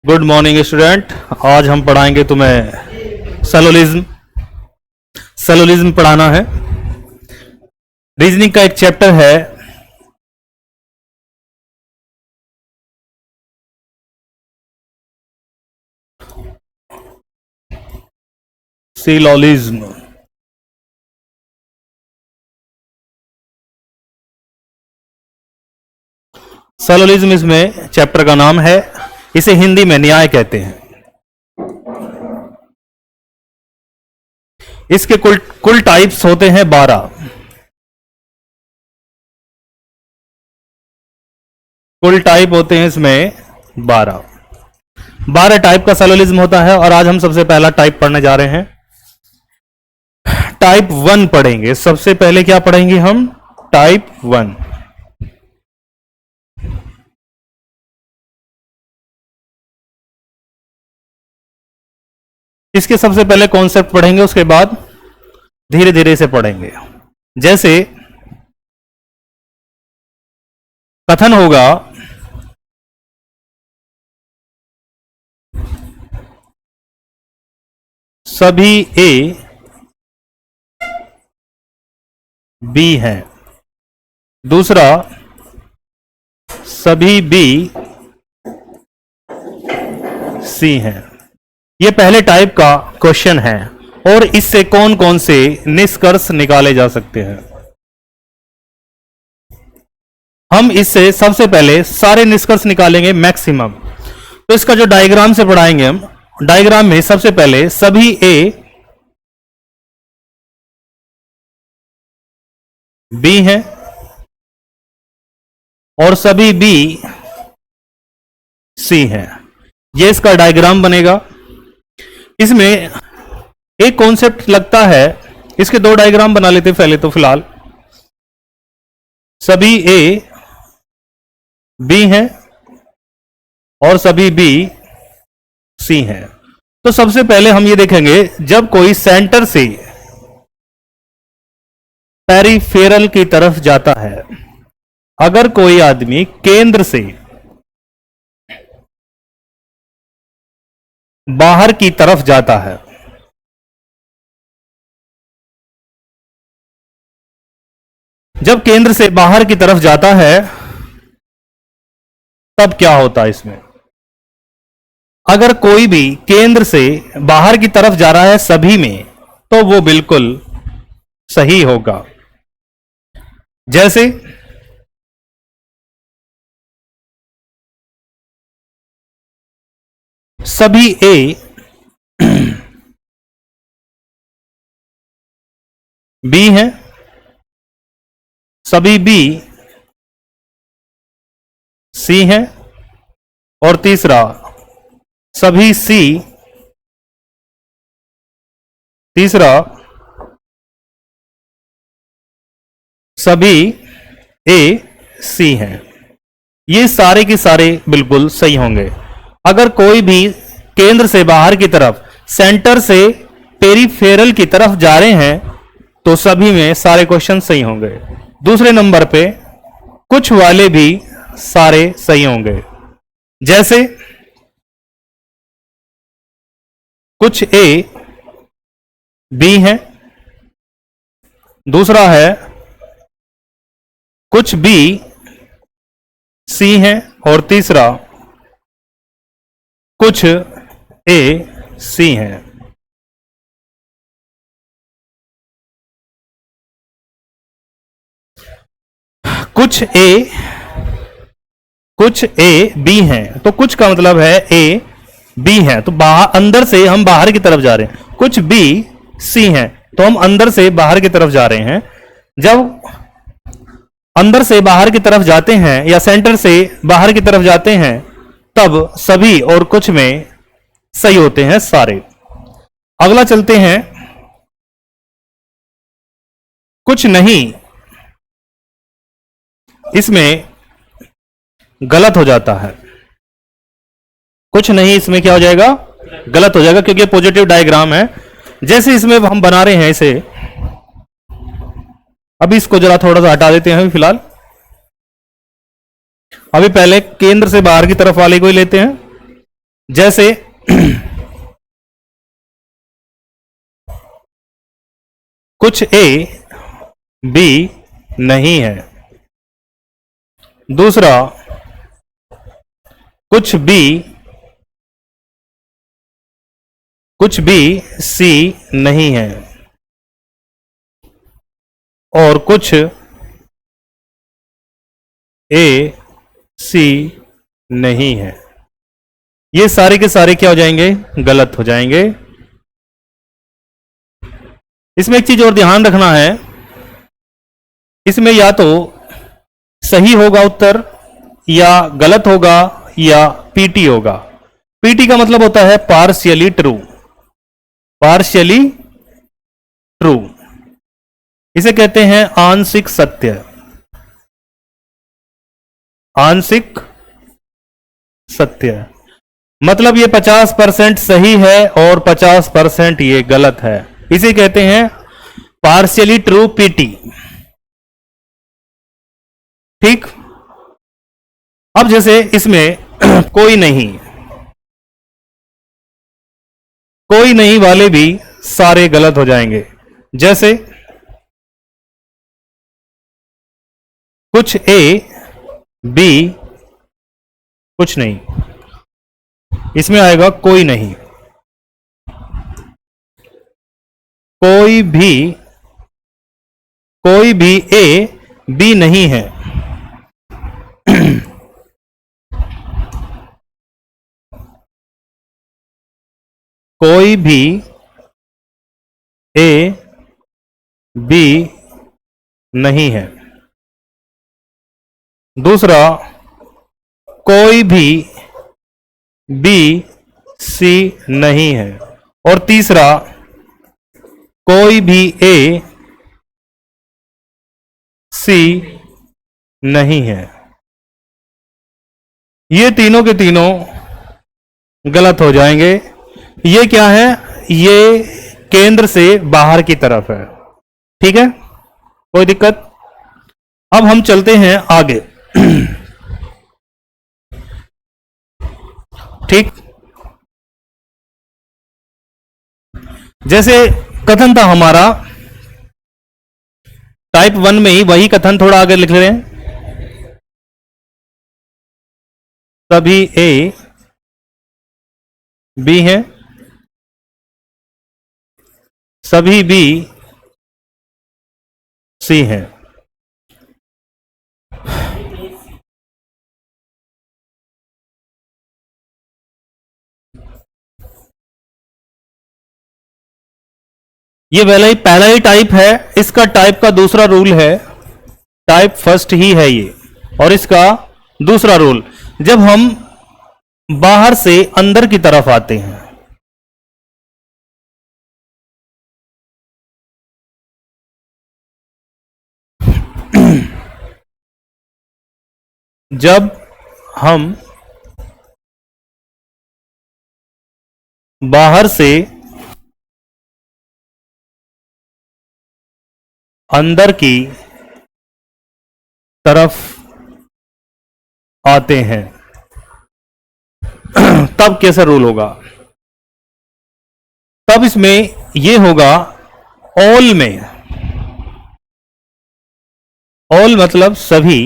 Good morning student. आज हम पढ़ाएंगे तुम्हें सेलोलिज्म। सेलोलिज्म पढ़ाना है। रीजनिंग का एक चैप्टर है सिलोलिज्म। सेलोलिज्म इसमें चैप्टर का नाम है। इसे हिंदी में न्याय कहते हैं। इसके कुल टाइप्स होते हैं 12। कुल टाइप होते हैं इसमें 12 टाइप का सेलोलिज्म होता है। और आज हम सबसे पहला टाइप पढ़ने जा रहे हैं। टाइप 1 पढ़ेंगे। सबसे पहले क्या पढ़ेंगे हम? टाइप 1। इसके सबसे पहले कॉन्सेप्ट पढ़ेंगे, उसके बाद धीरे धीरे से पढ़ेंगे। जैसे कथन होगा सभी ए बी हैं। दूसरा सभी बी सी हैं। यह पहले टाइप का क्वेश्चन है और इससे कौन कौन से निष्कर्ष निकाले जा सकते हैं। हम इससे सबसे पहले सारे निष्कर्ष निकालेंगे मैक्सिमम। तो इसका जो डायग्राम से पढ़ाएंगे हम, डायग्राम में सबसे पहले सभी ए बी हैं और सभी बी सी हैं। यह इसका डायग्राम बनेगा। इसमें एक कॉन्सेप्ट लगता है, इसके दो डायग्राम बना लेते पहले तो फिलहाल। सभी ए बी हैं और सभी बी सी हैं। तो सबसे पहले हम ये देखेंगे, जब कोई सेंटर से पेरिफेरल की तरफ जाता है, अगर कोई आदमी केंद्र से बाहर की तरफ जाता है, जब केंद्र से बाहर की तरफ जाता है तब क्या होता है इसमें? अगर कोई भी केंद्र से बाहर की तरफ जा रहा है सभी में, तो वो बिल्कुल सही होगा। जैसे सभी ए बी हैं, सभी बी सी हैं और तीसरा सभी सी, तीसरा सभी ए सी हैं। ये सारे के सारे बिल्कुल सही होंगे। अगर कोई भी केंद्र से बाहर की तरफ, सेंटर से पेरिफेरल की तरफ जा रहे हैं, तो सभी में सारे क्वेश्चन सही होंगे। दूसरे नंबर पे कुछ वाले भी सारे सही होंगे। जैसे कुछ ए बी हैं, दूसरा है कुछ बी सी हैं और तीसरा कुछ ए सी हैं। कुछ ए बी हैं, तो कुछ का मतलब है ए बी हैं, तो बाहर, अंदर से हम बाहर की तरफ जा रहे हैं। कुछ बी सी हैं, तो हम अंदर से बाहर की तरफ जा रहे हैं। जब अंदर से बाहर की तरफ जाते हैं या सेंटर से बाहर की तरफ जाते हैं, तब सभी और कुछ में सही होते हैं सारे। अगला चलते हैं, कुछ नहीं, इसमें गलत हो जाता है। कुछ नहीं इसमें क्या हो जाएगा? गलत हो जाएगा, क्योंकि पॉजिटिव डायग्राम है। जैसे इसमें हम बना रहे हैं इसे, अभी इसको जरा थोड़ा सा हटा देते हैं फिलहाल। अभी पहले केंद्र से बाहर की तरफ वाले को ही लेते हैं। जैसे कुछ ए बी नहीं है, दूसरा कुछ बी सी नहीं है, और कुछ ए सी नहीं है। ये सारे के सारे क्या हो जाएंगे? गलत हो जाएंगे। इसमें एक चीज और ध्यान रखना है, इसमें या तो सही होगा उत्तर, या गलत होगा, या पीटी होगा। पीटी का मतलब होता है पार्शियली ट्रू, पार्शियली ट्रू, इसे कहते हैं आंशिक सत्य, आंशिक सत्य। मतलब ये 50% सही है और 50% ये गलत है, इसे कहते हैं पार्शियली ट्रू पीटी। ठीक। अब जैसे इसमें कोई नहीं वाले भी सारे गलत हो जाएंगे। जैसे कुछ ए बी कुछ नहीं, इसमें आएगा कोई नहीं। कोई भी ए बी नहीं है। कोई भी ए बी नहीं है। दूसरा कोई भी बी सी नहीं है। और तीसरा कोई भी ए सी नहीं है। ये तीनों के तीनों गलत हो जाएंगे। ये क्या है? ये केंद्र से बाहर की तरफ है। ठीक है, कोई दिक्कत? अब हम चलते हैं आगे। ठीक। जैसे कथन था हमारा टाइप 1 में ही, वही कथन थोड़ा आगे लिख रहे हैं। सभी ए बी हैं, सभी बी सी हैं। ये पहला ही टाइप है, इसका टाइप का दूसरा रूल है, टाइप फर्स्ट ही है ये। और इसका दूसरा रूल, जब हम बाहर से अंदर की तरफ आते हैं, जब हम बाहर से अंदर की तरफ आते हैं, तब कैसा रूल होगा? तब इसमें यह होगा ऑल में, ऑल मतलब सभी,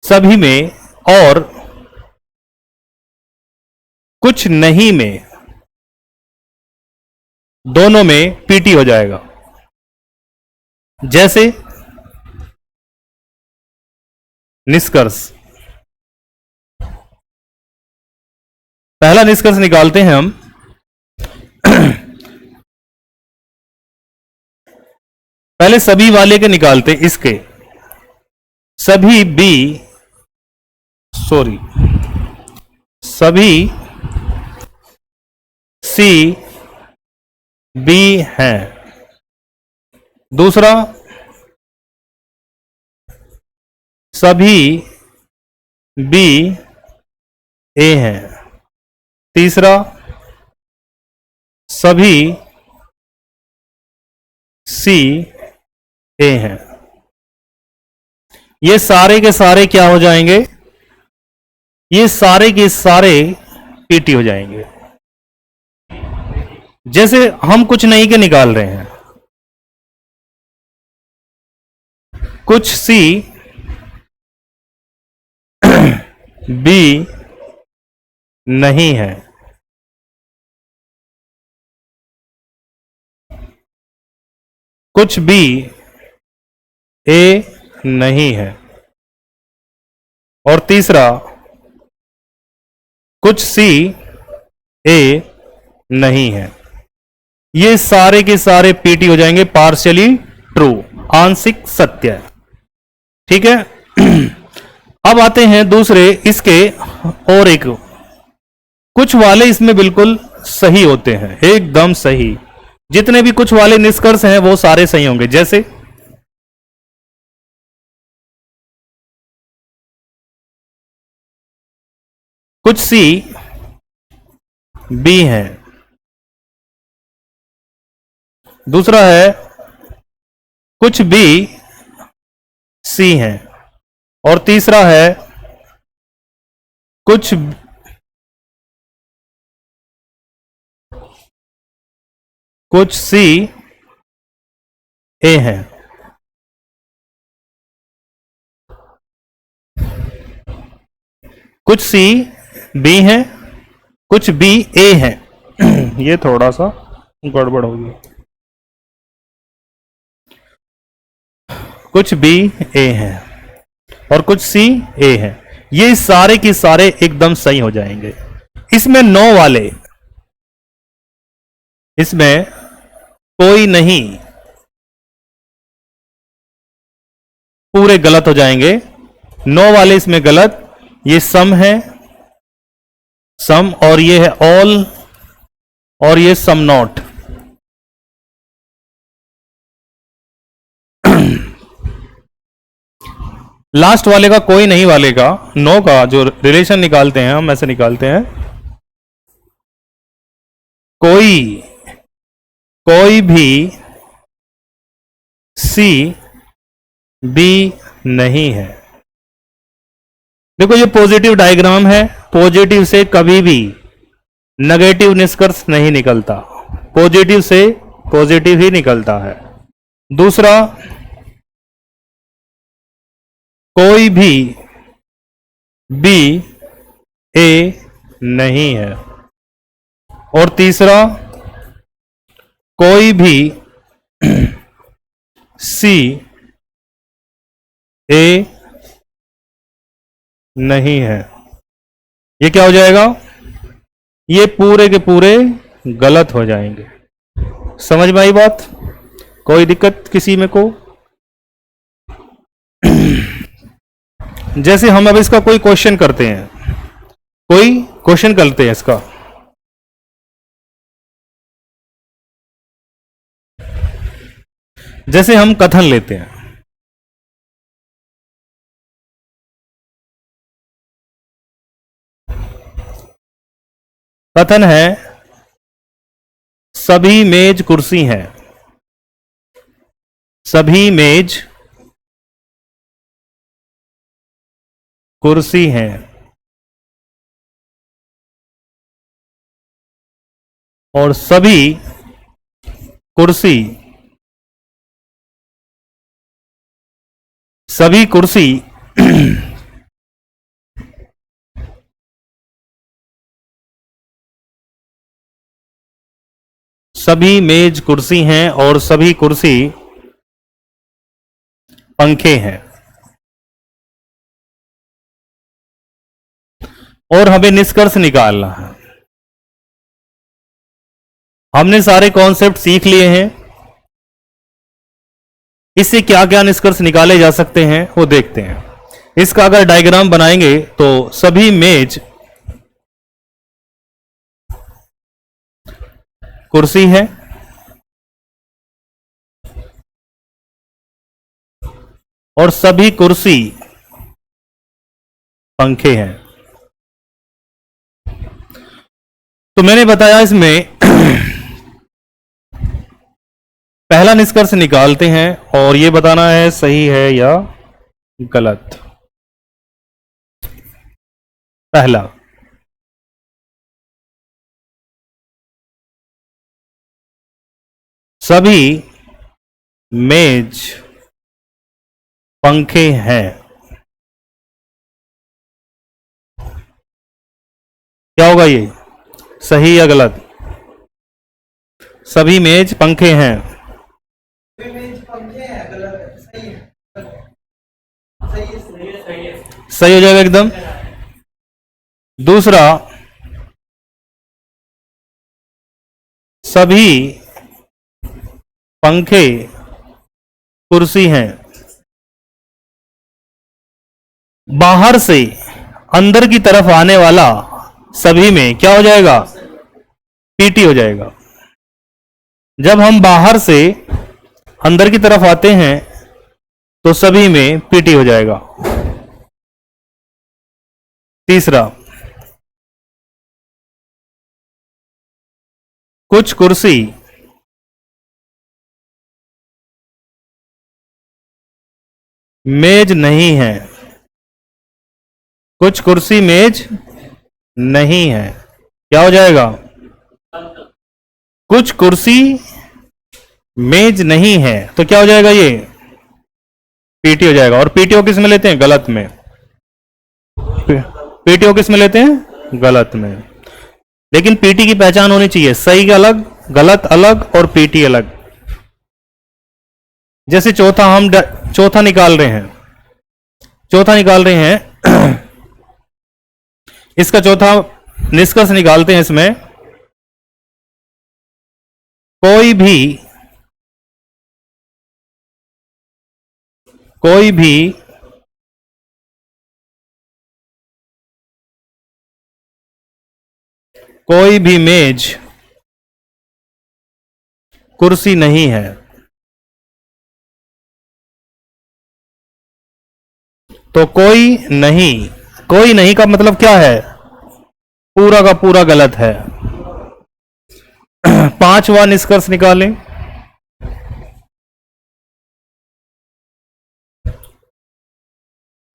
सभी में, और कुछ नहीं में, दोनों में पीटी हो जाएगा। जैसे निष्कर्ष, पहला निष्कर्ष निकालते हैं हम। पहले सभी वाले के निकालते, इसके सभी बी, सभी सी बी हैं। दूसरा सभी बी ए हैं। तीसरा सभी सी ए हैं। ये सारे के सारे क्या हो जाएंगे? ये सारे के सारे पीटी हो जाएंगे। जैसे हम कुछ नहीं के निकाल रहे हैं, कुछ सी बी नहीं है, कुछ बी ए नहीं है, और तीसरा कुछ सी ए नहीं है। ये सारे के सारे पीटी हो जाएंगे पार्शियली ट्रू, आंशिक सत्य। ठीक है। अब आते हैं दूसरे इसके, और एक कुछ वाले इसमें बिल्कुल सही होते हैं, एकदम सही। जितने भी कुछ वाले निष्कर्ष हैं वो सारे सही होंगे। जैसे कुछ सी बी है, दूसरा है कुछ बी सी है, और तीसरा है कुछ सी ए है। कुछ सी बी है, कुछ बी ए है। ये थोड़ा सा गड़बड़ हो गया। कुछ बी ए है और कुछ सी ए है। ये सारे के सारे एकदम सही हो जाएंगे। इसमें 9 वाले, इसमें कोई नहीं, पूरे गलत हो जाएंगे। 9 वाले इसमें गलत। ये सम है, सम, और ये है ऑल, और ये सम नॉट। लास्ट वाले का कोई नहीं वाले का 9 का जो रिलेशन निकालते हैं हम ऐसे निकालते हैं, कोई भी सी बी नहीं है। देखो ये पॉजिटिव डायग्राम है, पॉजिटिव से कभी भी नेगेटिव निष्कर्ष नहीं निकलता, पॉजिटिव से पॉजिटिव ही निकलता है। दूसरा, कोई भी बी ए नहीं है, और तीसरा कोई भी सी ए नहीं है। ये क्या हो जाएगा? ये पूरे के पूरे गलत हो जाएंगे। समझ में आई बात? कोई दिक्कत किसी में को? जैसे हम अब इसका कोई क्वेश्चन करते हैं, कोई क्वेश्चन करते हैं इसका। जैसे हम कथन लेते हैं, कथन है सभी मेज कुर्सी हैं, सभी मेज कुर्सी हैं, और सभी कुर्सी सभी मेज कुर्सी हैं, और सभी कुर्सी पंखे हैं। और हमें निष्कर्ष निकालना है। हमने सारे कॉन्सेप्ट सीख लिए हैं। इससे क्या क्या निष्कर्ष निकाले जा सकते हैं वो देखते हैं। इसका अगर डायग्राम बनाएंगे तो सभी मेज कुर्सी है, और सभी कुर्सी पंखे हैं। तो मैंने बताया इसमें पहला निष्कर्ष निकालते हैं और ये बताना है सही है या गलत। पहला, सभी मेज पंखे हैं। क्या होगा ये, सही या गलत? सभी मेज पंखे हैं। सही हो जाएगा एकदम। दूसरा, सभी पंखे कुर्सी हैं। बाहर से अंदर की तरफ आने वाला सभी में क्या हो जाएगा, पीटी हो जाएगा। जब हम बाहर से अंदर की तरफ आते हैं तो सभी में पीटी हो जाएगा। तीसरा, कुछ कुर्सी मेज नहीं है। कुछ कुर्सी मेज नहीं है, क्या हो जाएगा? कुछ कुर्सी मेज नहीं है तो क्या हो जाएगा, ये पीटी हो जाएगा। और पीटीओ किस में लेते हैं, गलत में। पीटीओ किस में लेते हैं, गलत में। लेकिन पीटी की पहचान होनी चाहिए, सही अलग, गलत अलग और पीटी अलग। जैसे चौथा निकाल रहे हैं, इसका चौथा निष्कर्ष निकालते हैं। इसमें कोई भी मेज कुर्सी नहीं है। तो कोई नहीं का मतलब क्या है, पूरा का पूरा गलत है। पांचवा निष्कर्ष निकालें।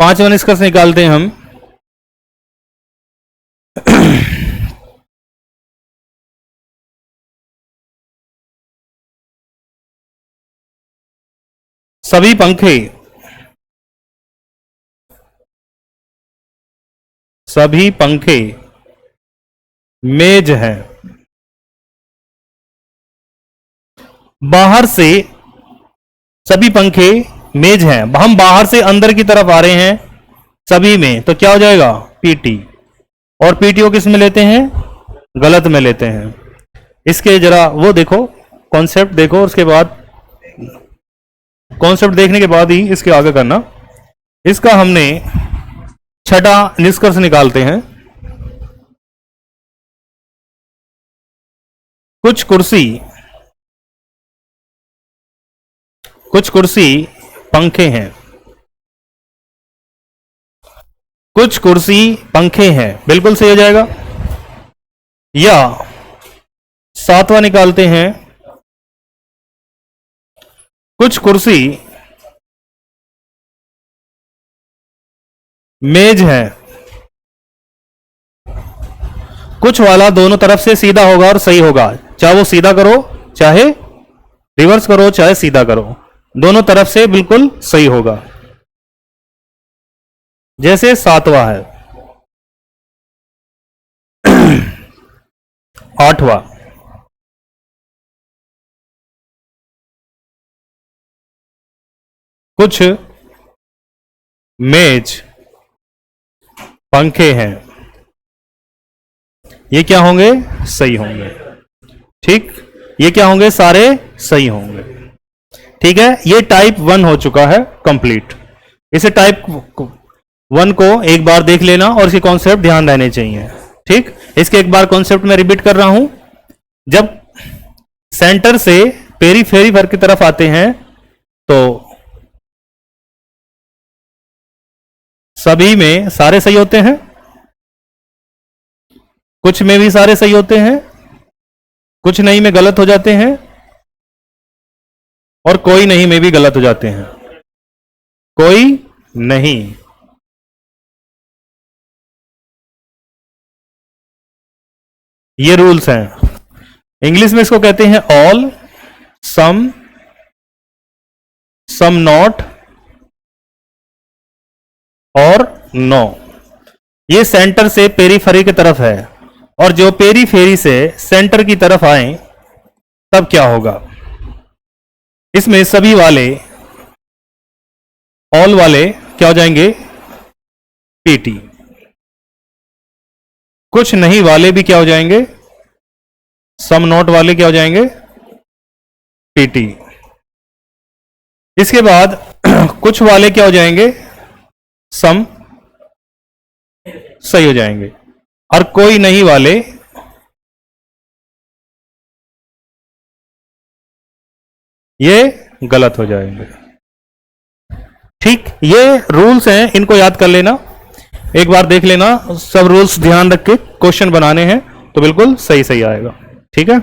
पांचवा निष्कर्ष निकालते हैं हम। सभी पंखे मेज हैं। बाहर से सभी पंखे मेज हैं, हम बाहर से अंदर की तरफ आ रहे हैं सभी में, तो क्या हो जाएगा, पीटी। और पीटीओ किस में लेते हैं, गलत में लेते हैं। इसके जरा वो देखो, कॉन्सेप्ट देखो, उसके बाद कॉन्सेप्ट देखने के बाद ही इसके आगे करना। इसका हमने छठा निष्कर्ष निकालते हैं। कुछ कुर्सी पंखे हैं। कुछ कुर्सी पंखे हैं, बिल्कुल सही हो जाएगा। या सातवां निकालते हैं, कुछ कुर्सी मेज है। कुछ वाला दोनों तरफ से सीधा होगा और सही होगा, चाहे वो सीधा करो, चाहे रिवर्स करो, चाहे सीधा करो, दोनों तरफ से बिल्कुल सही होगा। जैसे सातवां है। आठवां, कुछ मेज पंखे हैं, ये क्या होंगे, सही होंगे। ठीक, ये क्या होंगे, सारे सही होंगे। ठीक है, ये टाइप 1 हो चुका है कंप्लीट। इसे टाइप 1 को एक बार देख लेना और इसके कॉन्सेप्ट ध्यान रहने चाहिए। ठीक, इसके एक बार कॉन्सेप्ट में रिपीट कर रहा हूं। जब सेंटर से पेरीफेरी की तरफ आते हैं तो सभी में सारे सही होते हैं, कुछ में भी सारे सही होते हैं, कुछ नहीं में गलत हो जाते हैं, और कोई नहीं में भी गलत हो जाते हैं, कोई नहीं। ये रूल्स हैं। इंग्लिश में इसको कहते हैं ऑल, सम, सम नॉट और नो। ये सेंटर से पेरीफेरी की तरफ है, और जो पेरीफेरी से सेंटर की तरफ आए तब क्या होगा? इसमें सभी वाले, ऑल वाले क्या हो जाएंगे? पीटी। कुछ नहीं वाले भी क्या हो जाएंगे? सम नॉट वाले क्या हो जाएंगे? पीटी। इसके बाद कुछ वाले क्या हो जाएंगे? सम सही हो जाएंगे, और कोई नहीं वाले ये गलत हो जाएंगे। ठीक, ये रूल्स हैं, इनको याद कर लेना, एक बार देख लेना, सब रूल्स ध्यान रख के क्वेश्चन बनाने हैं तो बिल्कुल सही सही आएगा। ठीक है।